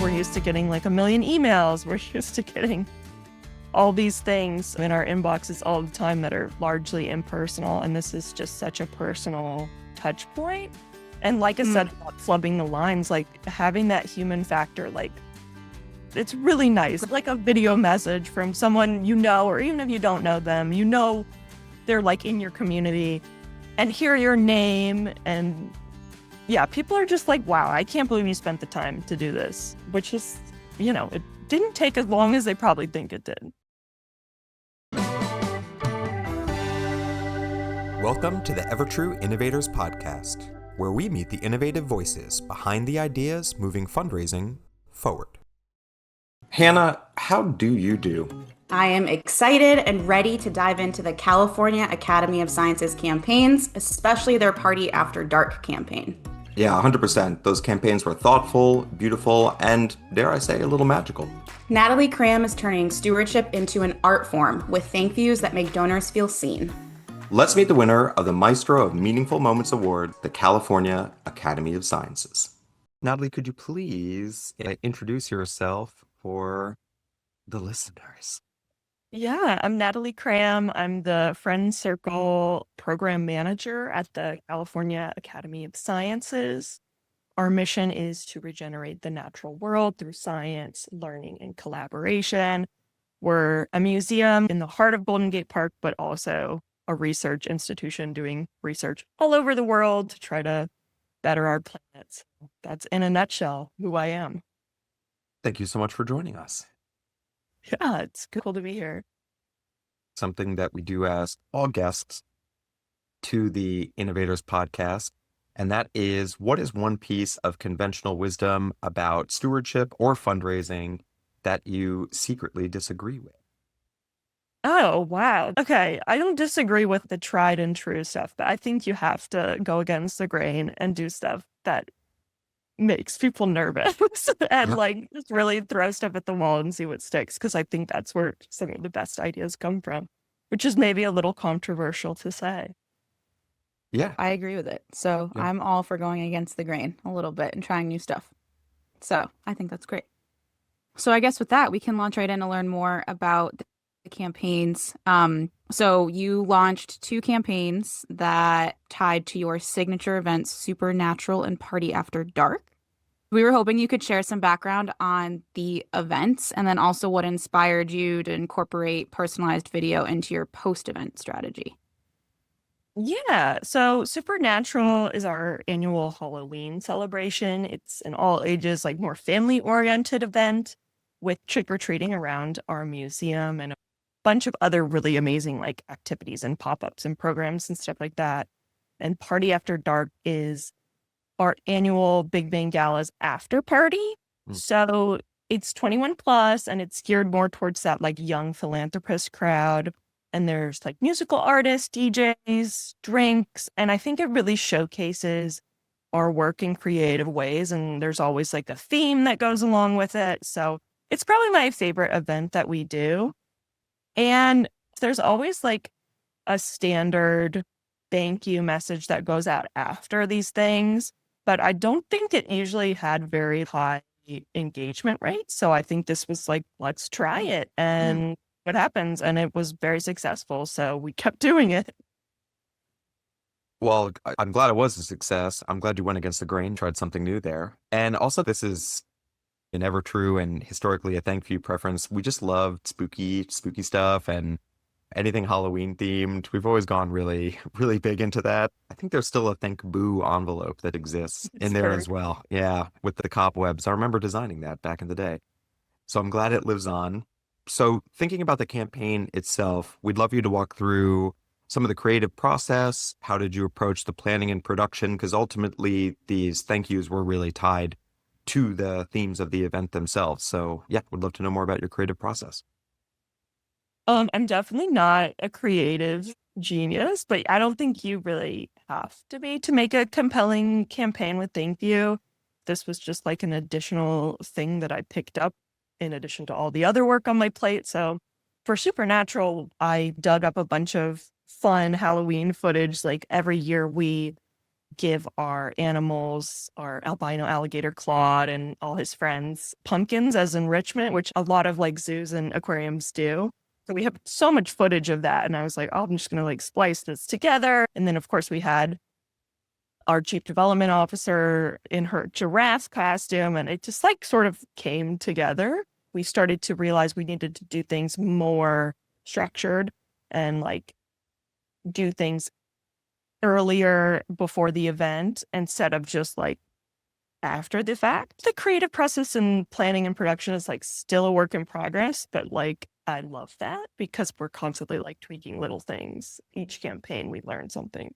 We're used to getting like a million emails. We're used to getting all these things in our inboxes all the time that are largely impersonal. And this is just such a personal touch point. And like I said, about flubbing the lines, like having that human factor, like it's really nice. Like a video message from someone you know, or even if you don't know them, you know, they're like in your community and hear your name. And yeah, people are just like, wow, I can't believe you spent the time to do this, which is, you know, it didn't take as long as they probably think it did. Welcome to the EverTrue Innovators podcast, where we meet the innovative voices behind the ideas moving fundraising forward. Hannah, how do you do? I am excited and ready to dive into the California Academy of Sciences campaigns, especially their Party After Dark campaign. Yeah, 100%. Those campaigns were thoughtful, beautiful, and, dare I say, a little magical. Natalie Kramm is turning stewardship into an art form with ThankViews that make donors feel seen. Let's meet the winner of the Maestro of Meaningful Moments Award, the California Academy of Sciences. Natalie, could you please introduce yourself for the listeners? Yeah, I'm Natalie Kramm. I'm the Friend Circle Program Manager at the California Academy of Sciences. Our mission is to regenerate the natural world through science, learning, and collaboration. We're a museum in the heart of Golden Gate Park, but also a research institution doing research all over the world to try to better our planet. So that's in a nutshell who I am. Thank you so much for joining us. Yeah, it's cool to be here. Something that we do ask all guests to the Innovators podcast, and that is, what is one piece of conventional wisdom about stewardship or fundraising that you secretly disagree with? Oh, wow. Okay, I don't disagree with the tried and true stuff, but I think you have to go against the grain and do stuff that makes people nervous and like just really throw stuff at the wall and see what sticks, because I think that's where some of the best ideas come from, which is maybe a little controversial to say. Yeah. I agree with it. So Yeah. I'm all for going against the grain a little bit and trying new stuff. So I think that's great. So I guess with that, we can launch right in to learn more about the campaigns. So you launched 2 campaigns that tied to your signature events, Supernatural and Party After Dark. We were hoping you could share some background on the events and then also what inspired you to incorporate personalized video into your post-event strategy. Yeah, so Supernatural is our annual Halloween celebration. It's an all ages, like more family-oriented event with trick-or-treating around our museum and a bunch of other really amazing like activities and pop-ups and programs and stuff like that. And Party After Dark is our annual Big Bang Gala's After-Party. So it's 21 plus and it's geared more towards that like young philanthropist crowd. And there's like musical artists, DJs, drinks. And I think it really showcases our work in creative ways. And there's always like a theme that goes along with it. So it's probably my favorite event that we do. And there's always like a standard thank you message that goes out after these things. But I don't think it usually had very high engagement rates. So I think this was like, let's try it and what happens. And it was very successful. So we kept doing it. Well, I'm glad it was a success. I'm glad you went against the grain, tried something new there. And also, this is an EverTrue and historically a ThankView preference. We just loved spooky stuff and anything Halloween themed. We've always gone really, really big into that. I think there's still a Thank Boo envelope that exists in there as well. Yeah, with the cobwebs. I remember designing that back in the day. So I'm glad it lives on. So thinking about the campaign itself, we'd love you to walk through some of the creative process. How did you approach the planning and production? Because ultimately these thank yous were really tied to the themes of the event themselves. So yeah, we'd love to know more about your creative process. I'm definitely not a creative genius, but I don't think you really have to be to make a compelling campaign with ThankView. This was just like an additional thing that I picked up in addition to all the other work on my plate. So for Supernatural, I dug up a bunch of fun Halloween footage. Like every year we give our animals, our albino alligator Claude and all his friends, pumpkins as enrichment, which a lot of like zoos and aquariums do. So we have so much footage of that. And I was like, oh, I'm just going to like splice this together. And then, of course, we had our chief development officer in her giraffe costume. And it just like sort of came together. We started to realize we needed to do things more structured and like do things earlier before the event instead of just like after the fact. The creative process and planning and production is like still a work in progress, but like I love that because we're constantly like tweaking little things. Each campaign we learn something.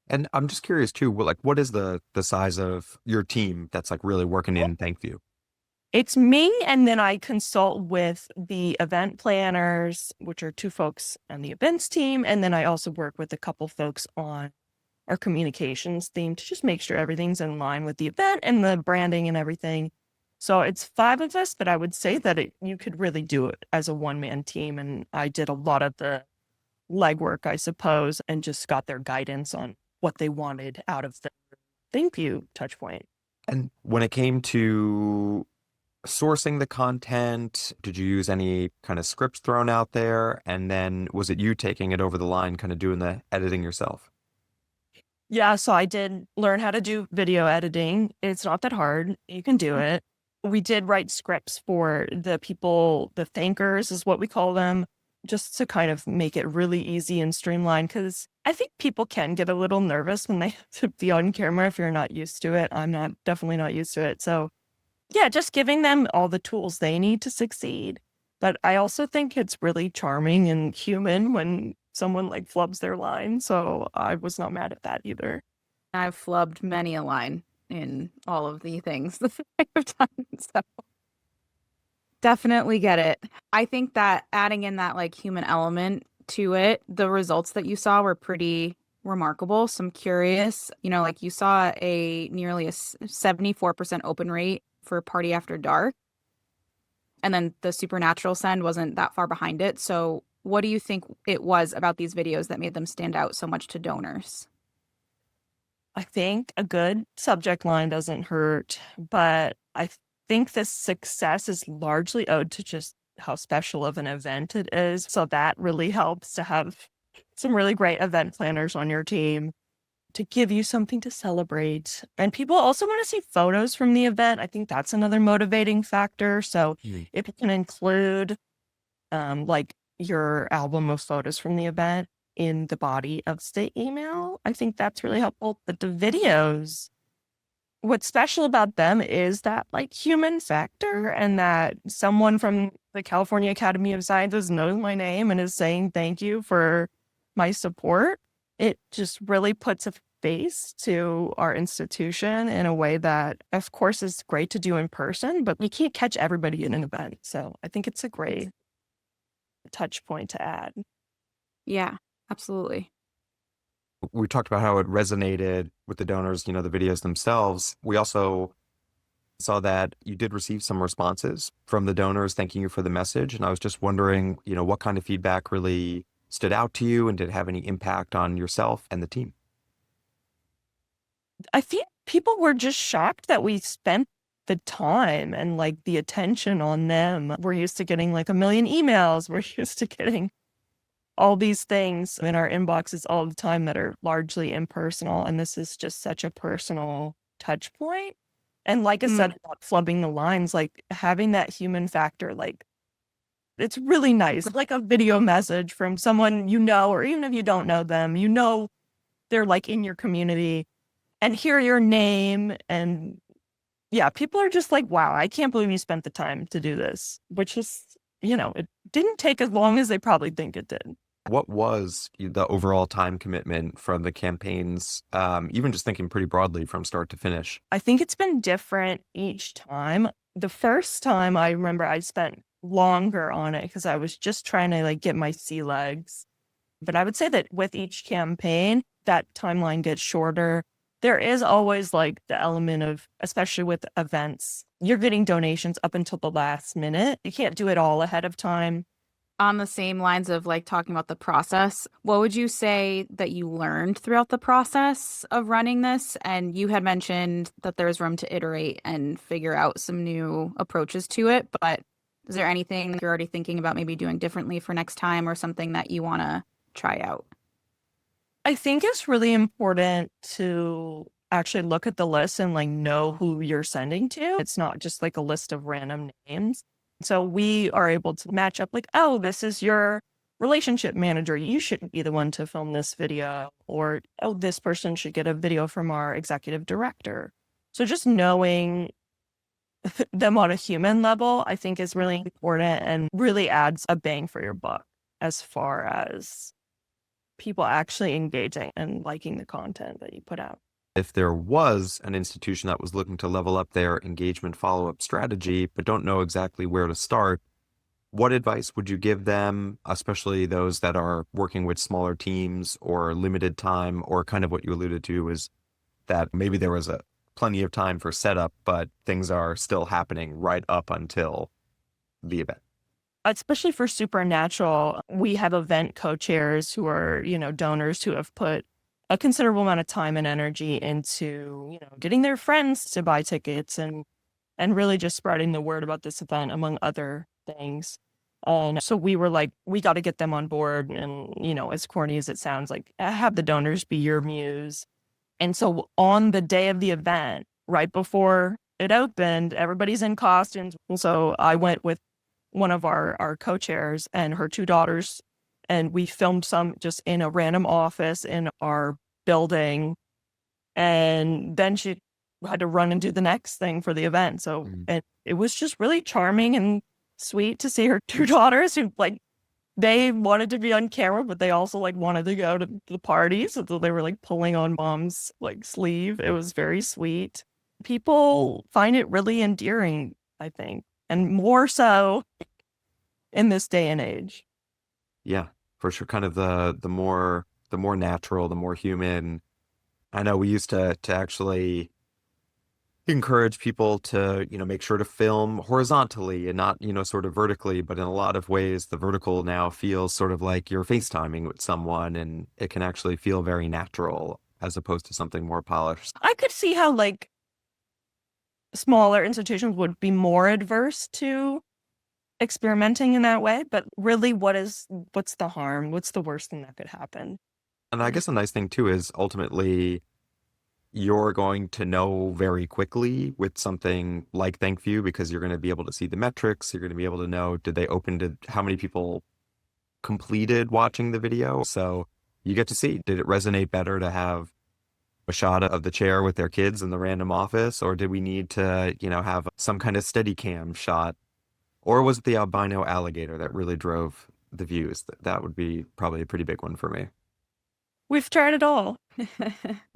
And I'm just curious too, like what is the size of your team that's like really working in ThankView? It's me, and then I consult with the event planners, which are 2 folks on the events team, and then I also work with a couple folks on our communications team to just make sure everything's in line with the event and the branding and everything. So it's 5 of us, but I would say that you could really do it as a one-man team, and I did a lot of the legwork, I suppose, and just got their guidance on what they wanted out of the ThankView touchpoint. And when it came to sourcing the content, did you use any kind of scripts thrown out there? And then was it you taking it over the line, kind of doing the editing yourself? Yeah, so I did learn how to do video editing. It's not that hard. You can do it. We did write scripts for the people, the thankers is what we call them, just to kind of make it really easy and streamlined. Because I think people can get a little nervous when they have to be on camera if you're not used to it. I'm definitely not used to it. So yeah, just giving them all the tools they need to succeed. But I also think it's really charming and human when someone like flubs their line. So I was not mad at that either. I've flubbed many a line in all of the things that I've done. So definitely get it. I think that adding in that like human element to it, the results that you saw were pretty remarkable. So I'm curious, like you saw nearly a 74% open rate for Party After Dark. And then the supernatural send wasn't that far behind it. So what do you think it was about these videos that made them stand out so much to donors? I think a good subject line doesn't hurt, but I think this success is largely owed to just how special of an event it is. So that really helps to have some really great event planners on your team to give you something to celebrate. And people also want to see photos from the event. I think that's another motivating factor. So if you can include like your album of photos from the event in the body of the email, I think that's really helpful. But the videos, what's special about them is that like human factor and that someone from the California Academy of Sciences knows my name and is saying thank you for my support. It just really puts a face to our institution in a way that, of course, is great to do in person, but you can't catch everybody in an event. So I think it's a great touch point to add. Yeah, absolutely. We talked about how it resonated with the donors, the videos themselves. We also saw that you did receive some responses from the donors thanking you for the message. And I was just wondering, what kind of feedback really stood out to you and did it have any impact on yourself and the team? I think people were just shocked that we spent the time and like the attention on them. We're used to getting like a million emails. We're used to getting all these things in our inboxes all the time that are largely impersonal. And this is just such a personal touch point. And like I said, about flubbing the lines, like having that human factor, like it's really nice. Like a video message from someone or even if you don't know them, they're like in your community and hear your name. And yeah, people are just like, wow, I can't believe you spent the time to do this, which is, it didn't take as long as they probably think it did. What was the overall time commitment from the campaigns, even just thinking pretty broadly from start to finish? I think it's been different each time. The first time I remember I spent longer on it because I was just trying to like get my sea legs. But I would say that with each campaign, that timeline gets shorter. There is always like the element of, especially with events, you're getting donations up until the last minute. You can't do it all ahead of time. On the same lines of like talking about the process, what would you say that you learned throughout the process of running this? And you had mentioned that there's room to iterate and figure out some new approaches to it, but is there anything that you're already thinking about maybe doing differently for next time or something that you want to try out? I think it's really important to actually look at the list and like know who you're sending to. It's not just like a list of random names. So we are able to match up like, oh, this is your relationship manager. You should be the one to film this video. Or, oh, this person should get a video from our executive director. So just knowing them on a human level, I think is really important and really adds a bang for your buck as far as people actually engaging and liking the content that you put out. If there was an institution that was looking to level up their engagement follow-up strategy, but don't know exactly where to start, what advice would you give them, especially those that are working with smaller teams or limited time, or kind of what you alluded to is that maybe there was plenty of time for setup, but things are still happening right up until the event? Especially for Supernatural, we have event co-chairs who are, donors who have put a considerable amount of time and energy into, getting their friends to buy tickets and really just spreading the word about this event, among other things. And so we were like, we got to get them on board. And, as corny as it sounds, like have the donors be your muse. And so on the day of the event, right before it opened, everybody's in costumes. So I went with one of our co-chairs and her two daughters, and we filmed some just in a random office in our building. And then she had to run and do the next thing for the event. So it was just really charming and sweet to see her two daughters who like, they wanted to be on camera, but they also like wanted to go to the party. So they were like pulling on mom's like sleeve. It was very sweet. People find it really endearing, I think, and more so in this day and age. Yeah, for sure. Kind of the more natural, the more human. I know we used to actually encourage people to, make sure to film horizontally and not, sort of vertically, but in a lot of ways, the vertical now feels sort of like you're FaceTiming with someone, and it can actually feel very natural as opposed to something more polished. I could see how like smaller institutions would be more adverse to experimenting in that way, but really what's the harm? What's the worst thing that could happen? And I guess a nice thing too is ultimately you're going to know very quickly with something like ThankView, because you're going to be able to see the metrics. You're going to be able to know, did they open to how many people completed watching the video? So you get to see, did it resonate better to have a shot of the chair with their kids in the random office, or did we need to, have some kind of steady cam shot? Or was it the albino alligator that really drove the views? That would be probably a pretty big one for me. We've tried it all.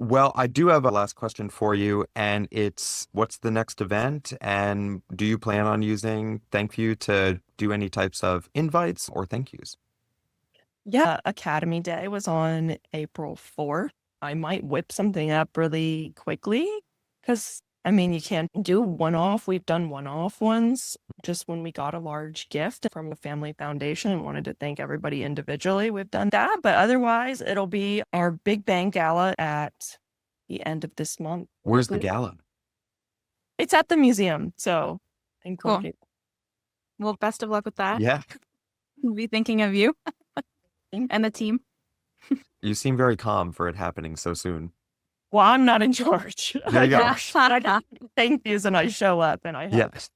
Well, I do have a last question for you, and it's what's the next event? And do you plan on using ThankView to do any types of invites or thank yous? Yeah, Academy Day was on April 4th. I might whip something up really quickly because, you can't do one-off. We've done one-off ones just when we got a large gift from a family foundation and wanted to thank everybody individually. We've done that, but otherwise it'll be our Big Bang Gala at the end of this month. Where's the gala? It's at the museum, so thank Cool. you. Well, best of luck with that. Yeah, We'll be thinking of you and the team. you seem very calm for it happening so soon. Well, I'm not in charge. There you go. I just thank yous and I show up and I have Yes.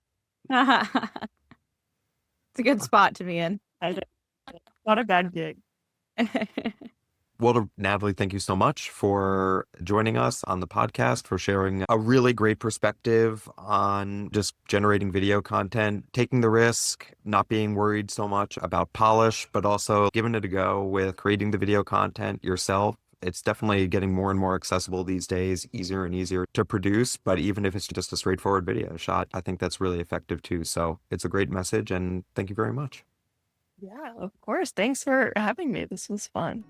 It's a good spot to be in. not a bad gig. Well, Natalie, thank you so much for joining us on the podcast, for sharing a really great perspective on just generating video content, taking the risk, not being worried so much about polish, but also giving it a go with creating the video content yourself. It's definitely getting more and more accessible these days, easier and easier to produce. But even if it's just a straightforward video shot, I think that's really effective too. So it's a great message, and thank you very much. Yeah, of course. Thanks for having me. This was fun.